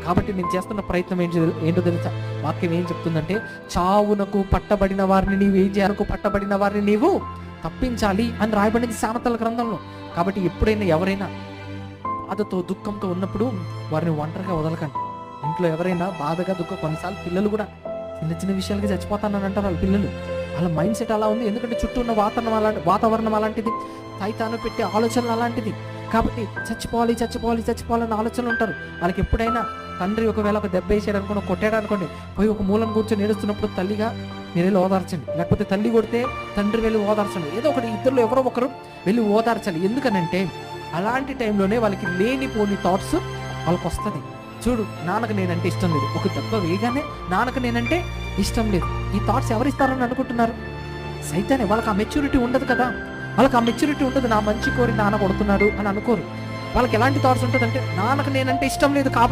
కాబట్టి నేను చేస్తున్న ప్రయత్నం ఏంటో తెలుసా? వాక్యం ఏం చెప్తుందంటే, చావునకు పట్టబడిన వారిని నీవు ఏం చేయాలకు పట్టబడిన వారిని నీవు తప్పించాలి అని రాయబడింది సామెతల గ్రంథంలో. కాబట్టి ఎప్పుడైనా ఎవరైనా బాధతో దుఃఖంతో ఉన్నప్పుడు వారిని ఒంటరిగా వదలకండి. ఇంట్లో ఎవరైనా బాధగా దుఃఖం, కొన్నిసార్లు పిల్లలు కూడా చిన్న చిన్న విషయాలకి చచ్చిపోతానని అంటారు వాళ్ళ పిల్లలు. వాళ్ళ మైండ్ సెట్ అలా ఉంది, ఎందుకంటే చుట్టూ ఉన్న వాతావరణం అలాంటిది, సైతాను పెట్టే ఆలోచనలు అలాంటిది. కాబట్టి చచ్చిపోవాలని ఆలోచనలు ఉంటారు వాళ్ళకి. ఎప్పుడైనా తండ్రి ఒకవేళ ఒక దెబ్బ వేసాడు అనుకోండి, కొట్టాడు అనుకోండి, పోయి ఒక మూలను కూర్చొని ఏడుస్తున్నప్పుడు తల్లిగా మీరు వెళ్ళి ఓదార్చండి. లేకపోతే తల్లి కొడితే తండ్రి వెళ్ళి ఓదార్చండి. ఏదో ఒకటి, ఇద్దరు ఎవరో ఒకరు వెళ్ళి ఓదార్చాలి. ఎందుకనంటే అలాంటి టైంలోనే వాళ్ళకి లేనిపోని థాట్స్ వాళ్ళకి వస్తుంది. చూడు, నాన్నకు నేనంటే ఇష్టం లేదు, ఒక దెబ్బ వేయగానే నాన్నకు నేనంటే ఇష్టం లేదు. ఈ థాట్స్ ఎవరిస్తారని అనుకుంటున్నారు? సైతానే. వాళ్ళకి ఆ మెచ్యూరిటీ ఉండదు కదా. వాళ్ళకి ఆ మెచ్యూరిటీ ఉండదు. నా మంచి కోరి నాన్న కొడుతున్నాడు అని అనుకోరు. వాళ్ళకి ఎలాంటి థాట్స్ ఉంటుంది అంటే, నాన్నకు నేనంటే ఇష్టం లేదు కాబట్టి